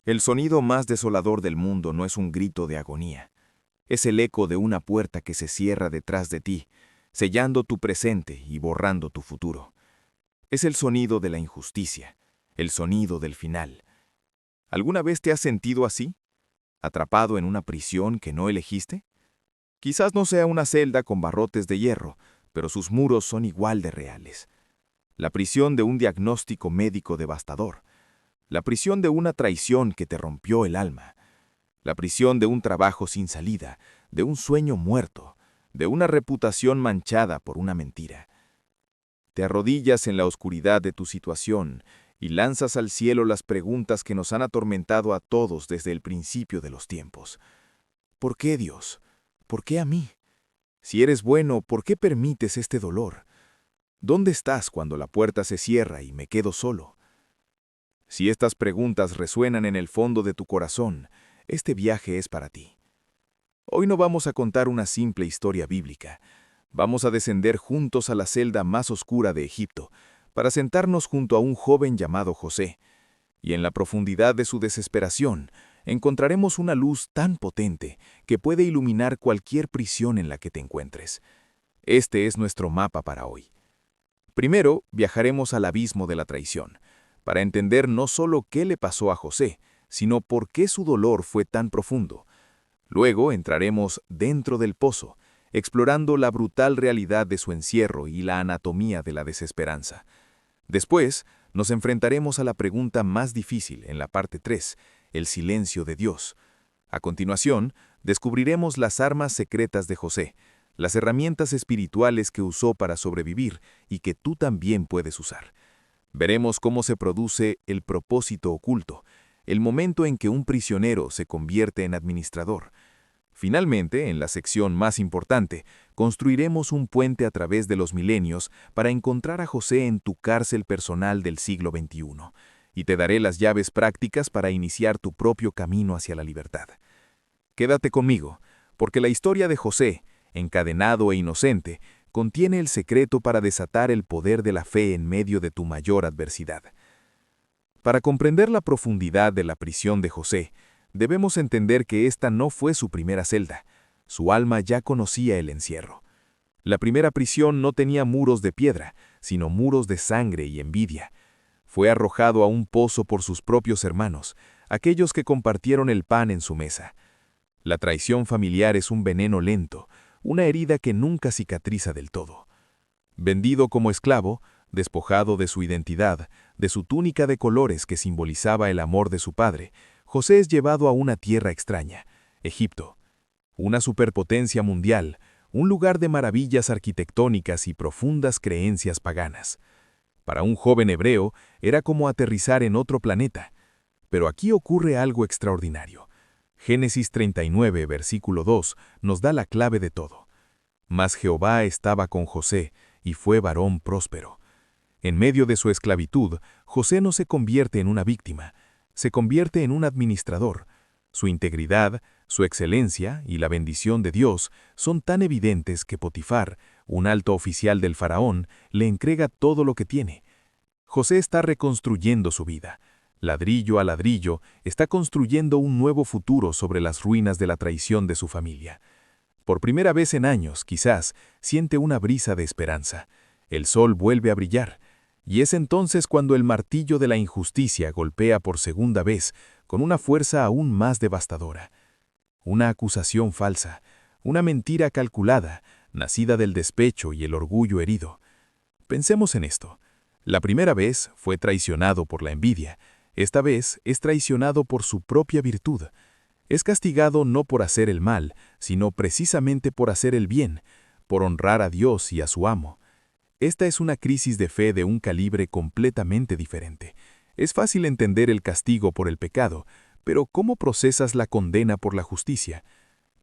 El sonido más desolador del mundo no es un grito de agonía. Es el eco de una puerta que se cierra detrás de ti, sellando tu presente y borrando tu futuro. Es el sonido de la injusticia, el sonido del final. ¿Alguna vez te has sentido así? ¿Atrapado en una prisión que no elegiste? Quizás no sea una celda con barrotes de hierro, pero sus muros son igual de reales. La prisión de un diagnóstico médico devastador. La prisión de una traición que te rompió el alma. La prisión de un trabajo sin salida, de un sueño muerto, de una reputación manchada por una mentira. Te arrodillas en la oscuridad de tu situación y lanzas al cielo las preguntas que nos han atormentado a todos desde el principio de los tiempos. ¿Por qué, Dios? ¿Por qué a mí? Si eres bueno, ¿por qué permites este dolor? ¿Dónde estás cuando la puerta se cierra y me quedo solo? Si estas preguntas resuenan en el fondo de tu corazón, este viaje es para ti. Hoy no vamos a contar una simple historia bíblica. Vamos a descender juntos a la celda más oscura de Egipto, para sentarnos junto a un joven llamado José. Y en la profundidad de su desesperación, encontraremos una luz tan potente que puede iluminar cualquier prisión en la que te encuentres. Este es nuestro mapa para hoy. Primero, viajaremos al abismo de la traición, para entender no solo qué le pasó a José, sino por qué su dolor fue tan profundo. Luego entraremos dentro del pozo, explorando la brutal realidad de su encierro y la anatomía de la desesperanza. Después, nos enfrentaremos a la pregunta más difícil en la parte 3, el silencio de Dios. A continuación, descubriremos las armas secretas de José, las herramientas espirituales que usó para sobrevivir y que tú también puedes usar. Veremos cómo se produce el propósito oculto, el momento en que un prisionero se convierte en administrador. Finalmente, en la sección más importante, construiremos un puente a través de los milenios para encontrar a José en tu cárcel personal del siglo XXI, y te daré las llaves prácticas para iniciar tu propio camino hacia la libertad. Quédate conmigo, porque la historia de José, encadenado e inocente, contiene el secreto para desatar el poder de la fe en medio de tu mayor adversidad. Para comprender la profundidad de la prisión de José, debemos entender que esta no fue su primera celda. Su alma ya conocía el encierro. La primera prisión no tenía muros de piedra, sino muros de sangre y envidia. Fue arrojado a un pozo por sus propios hermanos, aquellos que compartieron el pan en su mesa. La traición familiar es un veneno lento, una herida que nunca cicatriza del todo. Vendido como esclavo, despojado de su identidad, de su túnica de colores que simbolizaba el amor de su padre, José es llevado a una tierra extraña, Egipto. Una superpotencia mundial, un lugar de maravillas arquitectónicas y profundas creencias paganas. Para un joven hebreo era como aterrizar en otro planeta. Pero aquí ocurre algo extraordinario. Génesis 39, versículo 2, nos da la clave de todo. Mas Jehová estaba con José, y fue varón próspero. En medio de su esclavitud, José no se convierte en una víctima, se convierte en un administrador. Su integridad, su excelencia y la bendición de Dios son tan evidentes que Potifar, un alto oficial del faraón, le entrega todo lo que tiene. José está reconstruyendo su vida. Ladrillo a ladrillo, está construyendo un nuevo futuro sobre las ruinas de la traición de su familia. Por primera vez en años, quizás, siente una brisa de esperanza. El sol vuelve a brillar, y es entonces cuando el martillo de la injusticia golpea por segunda vez con una fuerza aún más devastadora. Una acusación falsa, una mentira calculada, nacida del despecho y el orgullo herido. Pensemos en esto. La primera vez fue traicionado por la envidia. Esta vez es traicionado por su propia virtud. Es castigado no por hacer el mal, sino precisamente por hacer el bien, por honrar a Dios y a su amo. Esta es una crisis de fe de un calibre completamente diferente. Es fácil entender el castigo por el pecado, pero ¿cómo procesas la condena por la justicia?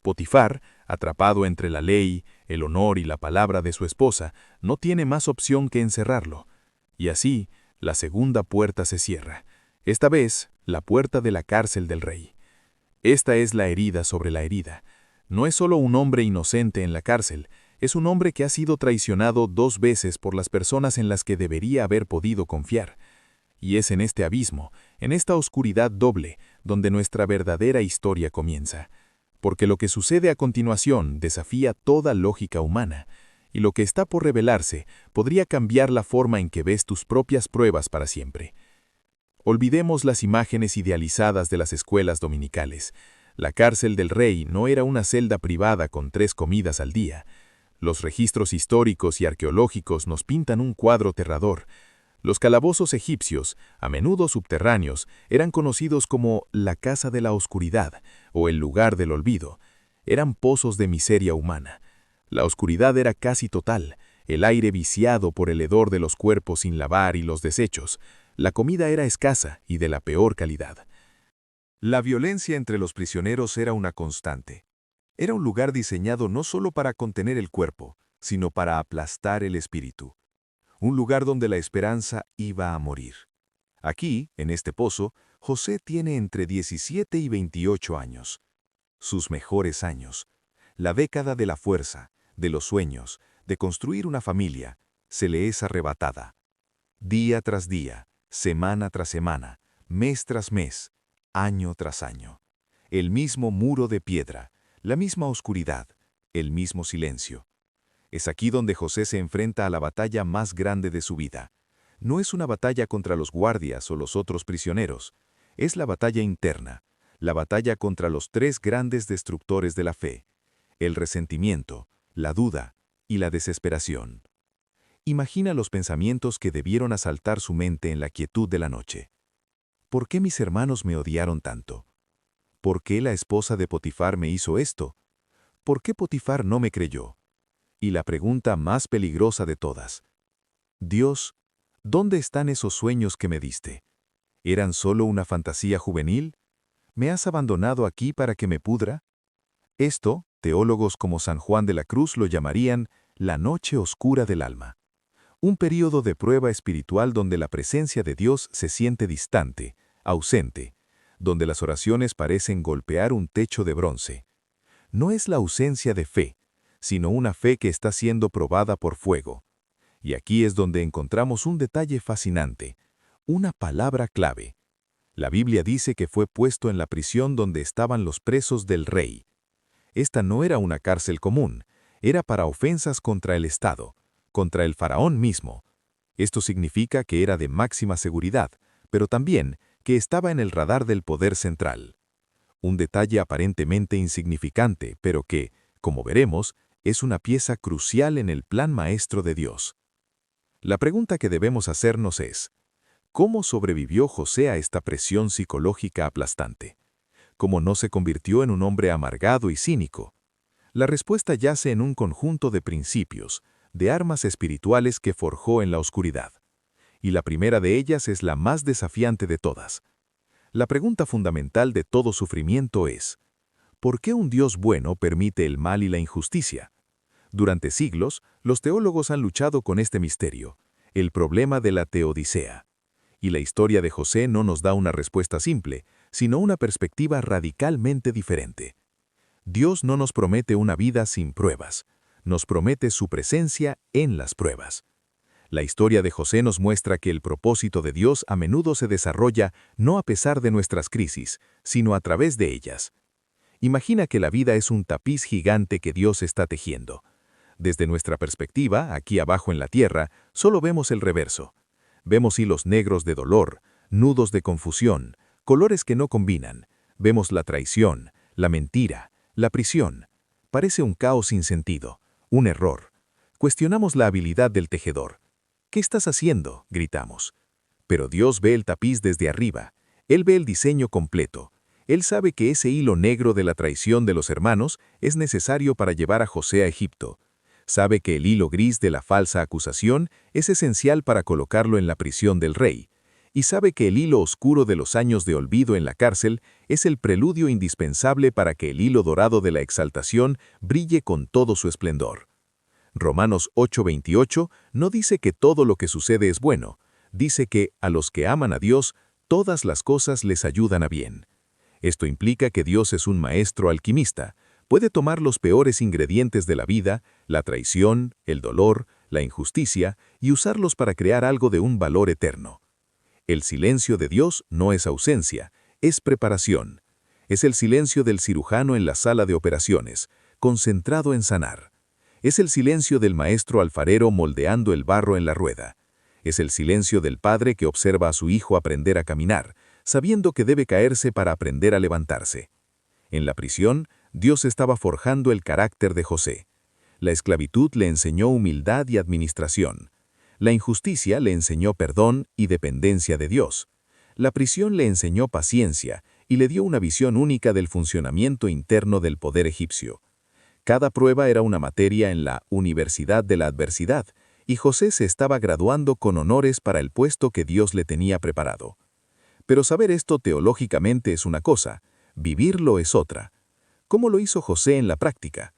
Potifar, atrapado entre la ley, el honor y la palabra de su esposa, no tiene más opción que encerrarlo. Y así, la segunda puerta se cierra. Esta vez, la puerta de la cárcel del rey. Esta es la herida sobre la herida. No es solo un hombre inocente en la cárcel, es un hombre que ha sido traicionado 2 veces por las personas en las que debería haber podido confiar. Y es en este abismo, en esta oscuridad doble, donde nuestra verdadera historia comienza, porque lo que sucede a continuación desafía toda lógica humana, y lo que está por revelarse podría cambiar la forma en que ves tus propias pruebas para siempre. Olvidemos las imágenes idealizadas de las escuelas dominicales. La cárcel del rey no era una celda privada con 3 comidas al día. Los registros históricos y arqueológicos nos pintan un cuadro aterrador. Los calabozos egipcios, a menudo subterráneos, eran conocidos como la casa de la oscuridad o el lugar del olvido. Eran pozos de miseria humana. La oscuridad era casi total, el aire viciado por el hedor de los cuerpos sin lavar y los desechos. La comida era escasa y de la peor calidad. La violencia entre los prisioneros era una constante. Era un lugar diseñado no solo para contener el cuerpo, sino para aplastar el espíritu. Un lugar donde la esperanza iba a morir. Aquí, en este pozo, José tiene entre 17 y 28 años. Sus mejores años. La década de la fuerza, de los sueños, de construir una familia, se le es arrebatada. Día tras día, semana tras semana, mes tras mes, año tras año. El mismo muro de piedra, la misma oscuridad, el mismo silencio. Es aquí donde José se enfrenta a la batalla más grande de su vida. No es una batalla contra los guardias o los otros prisioneros. Es la batalla interna, la batalla contra los 3 grandes destructores de la fe: el resentimiento, la duda y la desesperación. Imagina los pensamientos que debieron asaltar su mente en la quietud de la noche. ¿Por qué mis hermanos me odiaron tanto? ¿Por qué la esposa de Potifar me hizo esto? ¿Por qué Potifar no me creyó? Y la pregunta más peligrosa de todas: Dios, ¿dónde están esos sueños que me diste? ¿Eran solo una fantasía juvenil? ¿Me has abandonado aquí para que me pudra? Esto, teólogos como San Juan de la Cruz lo llamarían la noche oscura del alma. Un período de prueba espiritual donde la presencia de Dios se siente distante, ausente, donde las oraciones parecen golpear un techo de bronce. No es la ausencia de fe, sino una fe que está siendo probada por fuego. Y aquí es donde encontramos un detalle fascinante, una palabra clave. La Biblia dice que fue puesto en la prisión donde estaban los presos del rey. Esta no era una cárcel común, era para ofensas contra el Estado, contra el faraón mismo. Esto significa que era de máxima seguridad, pero también que estaba en el radar del poder central. Un detalle aparentemente insignificante, pero que, como veremos, es una pieza crucial en el plan maestro de Dios. La pregunta que debemos hacernos es: ¿cómo sobrevivió José a esta presión psicológica aplastante? ¿Cómo no se convirtió en un hombre amargado y cínico? La respuesta yace en un conjunto de principios, de armas espirituales que forjó en la oscuridad. Y la primera de ellas es la más desafiante de todas. La pregunta fundamental de todo sufrimiento es: ¿por qué un Dios bueno permite el mal y la injusticia? Durante siglos, los teólogos han luchado con este misterio, el problema de la teodicea. Y la historia de José no nos da una respuesta simple, sino una perspectiva radicalmente diferente. Dios no nos promete una vida sin pruebas, nos promete su presencia en las pruebas. La historia de José nos muestra que el propósito de Dios a menudo se desarrolla no a pesar de nuestras crisis, sino a través de ellas. Imagina que la vida es un tapiz gigante que Dios está tejiendo. Desde nuestra perspectiva, aquí abajo en la tierra, solo vemos el reverso. Vemos hilos negros de dolor, nudos de confusión, colores que no combinan. Vemos la traición, la mentira, la prisión. Parece un caos sin sentido, un error. Cuestionamos la habilidad del tejedor. ¿Qué estás haciendo?, gritamos. Pero Dios ve el tapiz desde arriba. Él ve el diseño completo. Él sabe que ese hilo negro de la traición de los hermanos es necesario para llevar a José a Egipto. Sabe que el hilo gris de la falsa acusación es esencial para colocarlo en la prisión del rey. Y sabe que el hilo oscuro de los años de olvido en la cárcel es el preludio indispensable para que el hilo dorado de la exaltación brille con todo su esplendor. Romanos 8:28 no dice que todo lo que sucede es bueno, dice que a los que aman a Dios, todas las cosas les ayudan a bien. Esto implica que Dios es un maestro alquimista, puede tomar los peores ingredientes de la vida, la traición, el dolor, la injusticia, y usarlos para crear algo de un valor eterno. El silencio de Dios no es ausencia, Es preparación. Es el silencio del cirujano en la sala de operaciones, concentrado en sanar. Es el silencio del maestro alfarero moldeando el barro en la rueda. Es el silencio del padre que observa a su hijo aprender a caminar, sabiendo que debe caerse para aprender a levantarse. En la prisión, Dios estaba forjando el carácter de José. La esclavitud le enseñó humildad y administración. La injusticia le enseñó perdón y dependencia de Dios. La prisión le enseñó paciencia y le dio una visión única del funcionamiento interno del poder egipcio. Cada prueba era una materia en la Universidad de la Adversidad, y José se estaba graduando con honores para el puesto que Dios le tenía preparado. Pero saber esto teológicamente es una cosa, vivirlo es otra. ¿Cómo lo hizo José en la práctica?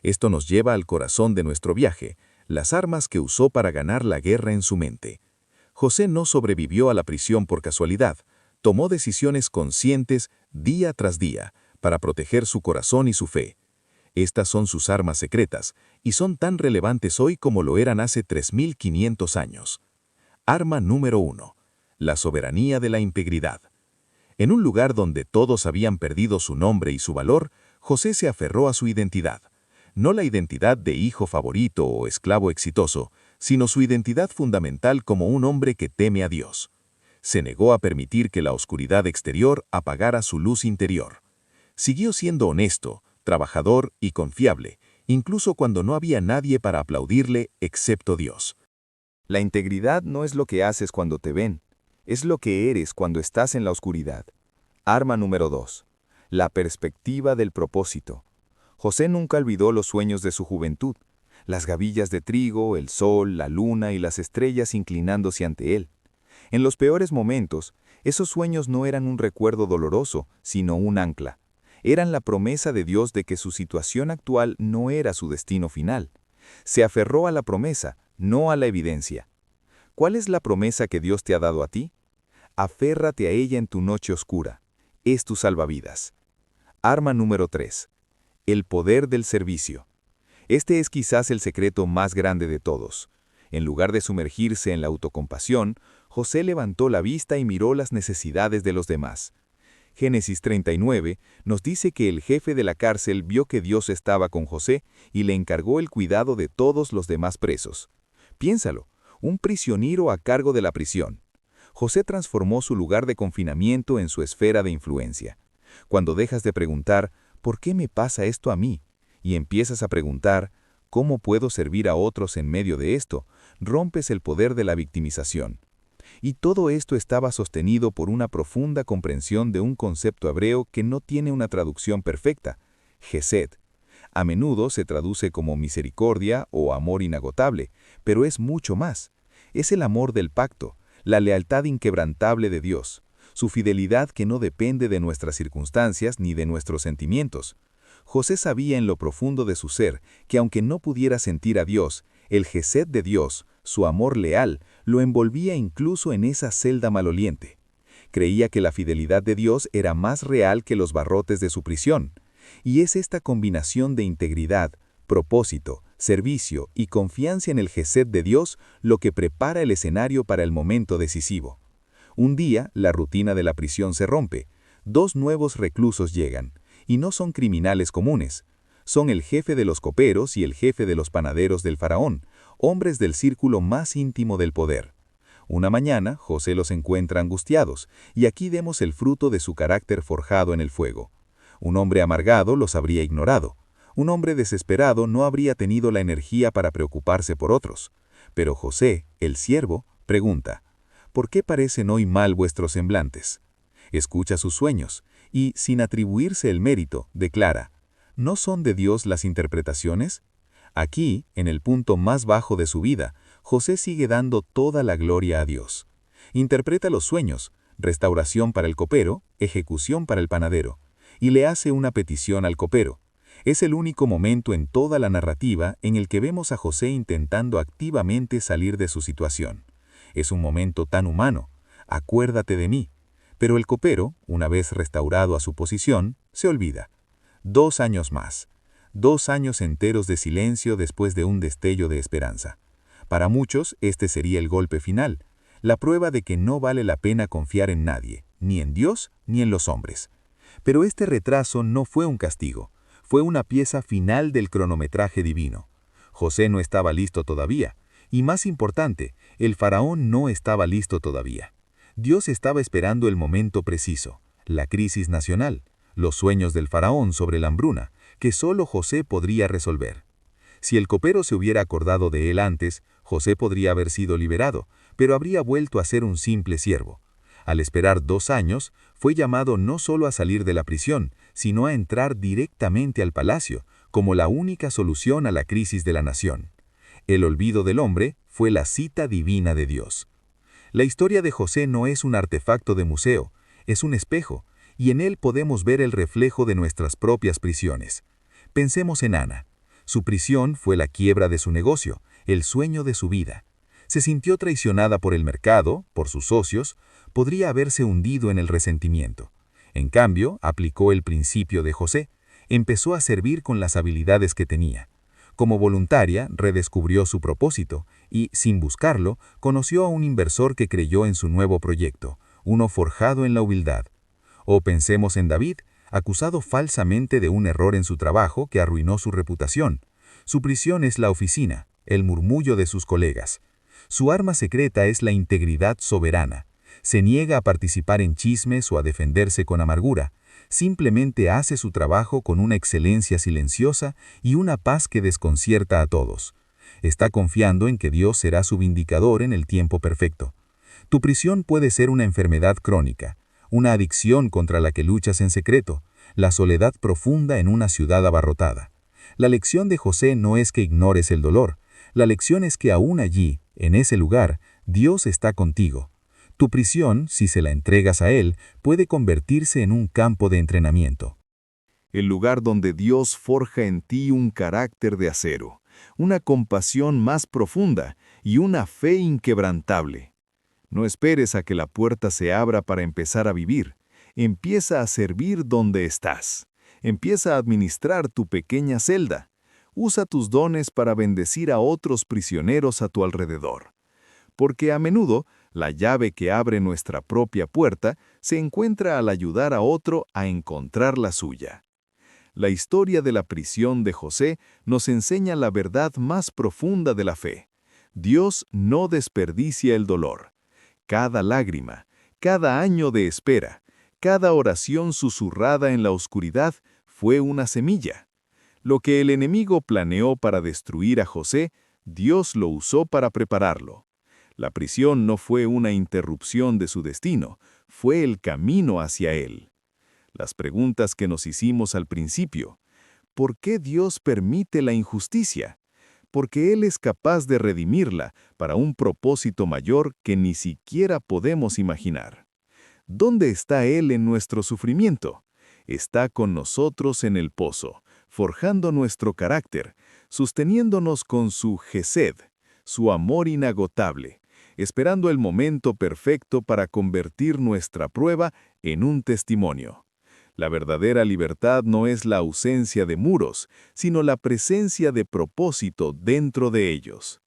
Esto nos lleva al corazón de nuestro viaje, las armas que usó para ganar la guerra en su mente. José no sobrevivió a la prisión por casualidad, tomó decisiones conscientes día tras día para proteger su corazón y su fe. Estas son sus armas secretas, y son tan relevantes hoy como lo eran hace 3500 años. Arma número 1. La soberanía de la integridad. En un lugar donde todos habían perdido su nombre y su valor, José se aferró a su identidad. No la identidad de hijo favorito o esclavo exitoso, sino su identidad fundamental como un hombre que teme a Dios. Se negó a permitir que la oscuridad exterior apagara su luz interior. Siguió siendo honesto, trabajador y confiable, incluso cuando no había nadie para aplaudirle excepto Dios. La integridad no es lo que haces cuando te ven, es lo que eres cuando estás en la oscuridad. Arma número 2. La perspectiva del propósito. José nunca olvidó los sueños de su juventud, las gavillas de trigo, el sol, la luna y las estrellas inclinándose ante él. En los peores momentos, esos sueños no eran un recuerdo doloroso, sino un ancla. Eran la promesa de Dios de que su situación actual no era su destino final. Se aferró a la promesa, no a la evidencia. ¿Cuál es la promesa que Dios te ha dado a ti? Aférrate a ella en tu noche oscura. Es tu salvavidas. Arma número 3. El poder del servicio. Este es quizás el secreto más grande de todos. En lugar de sumergirse en la autocompasión, José levantó la vista y miró las necesidades de los demás. Génesis 39 nos dice que el jefe de la cárcel vio que Dios estaba con José y le encargó el cuidado de todos los demás presos. Piénsalo, un prisionero a cargo de la prisión. José transformó su lugar de confinamiento en su esfera de influencia. Cuando dejas de preguntar, ¿por qué me pasa esto a mí? Y empiezas a preguntar, ¿cómo puedo servir a otros en medio de esto? Rompes el poder de la victimización. Y todo esto estaba sostenido por una profunda comprensión de un concepto hebreo que no tiene una traducción perfecta, Gesed. A menudo se traduce como misericordia o amor inagotable, pero es mucho más. Es el amor del pacto, la lealtad inquebrantable de Dios, su fidelidad que no depende de nuestras circunstancias ni de nuestros sentimientos. José sabía en lo profundo de su ser que aunque no pudiera sentir a Dios, el Gesed de Dios, su amor leal, lo envolvía incluso en esa celda maloliente. Creía que la fidelidad de Dios era más real que los barrotes de su prisión. Y es esta combinación de integridad, propósito, servicio y confianza en el Gesed de Dios lo que prepara el escenario para el momento decisivo. Un día, la rutina de la prisión se rompe. 2 nuevos reclusos llegan, y no son criminales comunes. Son el jefe de los coperos y el jefe de los panaderos del faraón, hombres del círculo más íntimo del poder. Una mañana, José los encuentra angustiados, y aquí vemos el fruto de su carácter forjado en el fuego. Un hombre amargado los habría ignorado. Un hombre desesperado no habría tenido la energía para preocuparse por otros. Pero José, el siervo, pregunta, ¿por qué parecen hoy mal vuestros semblantes? Escucha sus sueños, y, sin atribuirse el mérito, declara, ¿no son de Dios las interpretaciones? Aquí, en el punto más bajo de su vida, José sigue dando toda la gloria a Dios. Interpreta los sueños, restauración para el copero, ejecución para el panadero, y le hace una petición al copero. Es el único momento en toda la narrativa en el que vemos a José intentando activamente salir de su situación. Es un momento tan humano, acuérdate de mí. Pero el copero, una vez restaurado a su posición, se olvida. 2 años más. 2 años enteros de silencio después de un destello de esperanza. Para muchos, este sería el golpe final, la prueba de que no vale la pena confiar en nadie, ni en Dios ni en los hombres. Pero este retraso no fue un castigo, fue una pieza final del cronometraje divino. José no estaba listo todavía, y más importante, el faraón no estaba listo todavía. Dios estaba esperando el momento preciso, la crisis nacional, los sueños del faraón sobre la hambruna, que solo José podría resolver. Si el copero se hubiera acordado de él antes, José podría haber sido liberado, pero habría vuelto a ser un simple siervo. Al esperar 2 años, fue llamado no solo a salir de la prisión, sino a entrar directamente al palacio, como la única solución a la crisis de la nación. El olvido del hombre fue la cita divina de Dios. La historia de José no es un artefacto de museo, es un espejo, y en él podemos ver el reflejo de nuestras propias prisiones. Pensemos en Ana. Su prisión fue la quiebra de su negocio, el sueño de su vida. Se sintió traicionada por el mercado, por sus socios, podría haberse hundido en el resentimiento. En cambio, aplicó el principio de José, empezó a servir con las habilidades que tenía. Como voluntaria, redescubrió su propósito y, sin buscarlo, conoció a un inversor que creyó en su nuevo proyecto, uno forjado en la humildad. O pensemos en David, acusado falsamente de un error en su trabajo que arruinó su reputación. Su prisión es la oficina, el murmullo de sus colegas. Su arma secreta es la integridad soberana. Se niega a participar en chismes o a defenderse con amargura. Simplemente hace su trabajo con una excelencia silenciosa y una paz que desconcierta a todos. Está confiando en que Dios será su vindicador en el tiempo perfecto. Tu prisión puede ser una enfermedad crónica, una adicción contra la que luchas en secreto, la soledad profunda en una ciudad abarrotada. La lección de José no es que ignores el dolor, la lección es que aún allí, en ese lugar, Dios está contigo. Tu prisión, si se la entregas a Él, puede convertirse en un campo de entrenamiento. El lugar donde Dios forja en ti un carácter de acero, una compasión más profunda y una fe inquebrantable. No esperes a que la puerta se abra para empezar a vivir. Empieza a servir donde estás. Empieza a administrar tu pequeña celda. Usa tus dones para bendecir a otros prisioneros a tu alrededor. Porque a menudo, la llave que abre nuestra propia puerta se encuentra al ayudar a otro a encontrar la suya. La historia de la prisión de José nos enseña la verdad más profunda de la fe. Dios no desperdicia el dolor. Cada lágrima, cada año de espera, cada oración susurrada en la oscuridad fue una semilla. Lo que el enemigo planeó para destruir a José, Dios lo usó para prepararlo. La prisión no fue una interrupción de su destino, fue el camino hacia él. Las preguntas que nos hicimos al principio. ¿Por qué Dios permite la injusticia? Porque Él es capaz de redimirla para un propósito mayor que ni siquiera podemos imaginar. ¿Dónde está Él en nuestro sufrimiento? Está con nosotros en el pozo, forjando nuestro carácter, sosteniéndonos con su gesed, su amor inagotable, esperando el momento perfecto para convertir nuestra prueba en un testimonio. La verdadera libertad no es la ausencia de muros, sino la presencia de propósito dentro de ellos.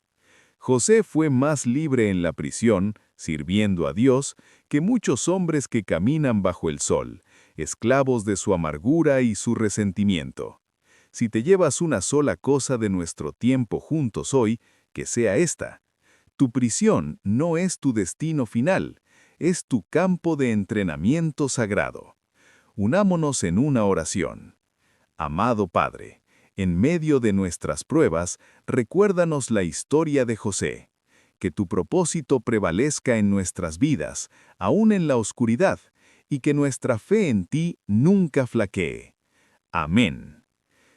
José fue más libre en la prisión, sirviendo a Dios, que muchos hombres que caminan bajo el sol, esclavos de su amargura y su resentimiento. Si te llevas una sola cosa de nuestro tiempo juntos hoy, que sea esta. Tu prisión no es tu destino final, es tu campo de entrenamiento sagrado. Unámonos en una oración. Amado Padre, en medio de nuestras pruebas, recuérdanos la historia de José. Que tu propósito prevalezca en nuestras vidas, aún en la oscuridad, y que nuestra fe en ti nunca flaquee. Amén.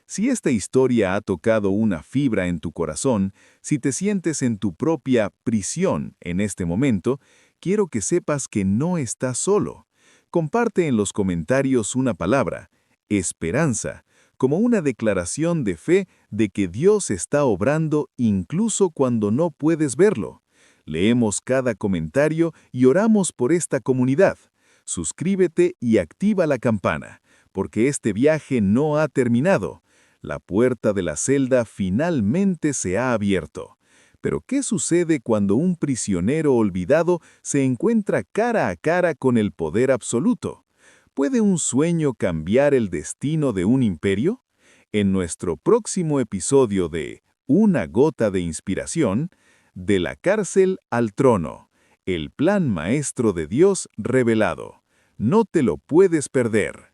Si esta historia ha tocado una fibra en tu corazón, si te sientes en tu propia prisión en este momento, quiero que sepas que no estás solo. Comparte en los comentarios una palabra, esperanza, como una declaración de fe de que Dios está obrando incluso cuando no puedes verlo. Leemos cada comentario y oramos por esta comunidad. Suscríbete y activa la campana, porque este viaje no ha terminado. La puerta de la celda finalmente se ha abierto. Pero ¿qué sucede cuando un prisionero olvidado se encuentra cara a cara con el poder absoluto? ¿Puede un sueño cambiar el destino de un imperio? En nuestro próximo episodio de Una gota de inspiración, de la cárcel al trono, el plan maestro de Dios revelado. No te lo puedes perder.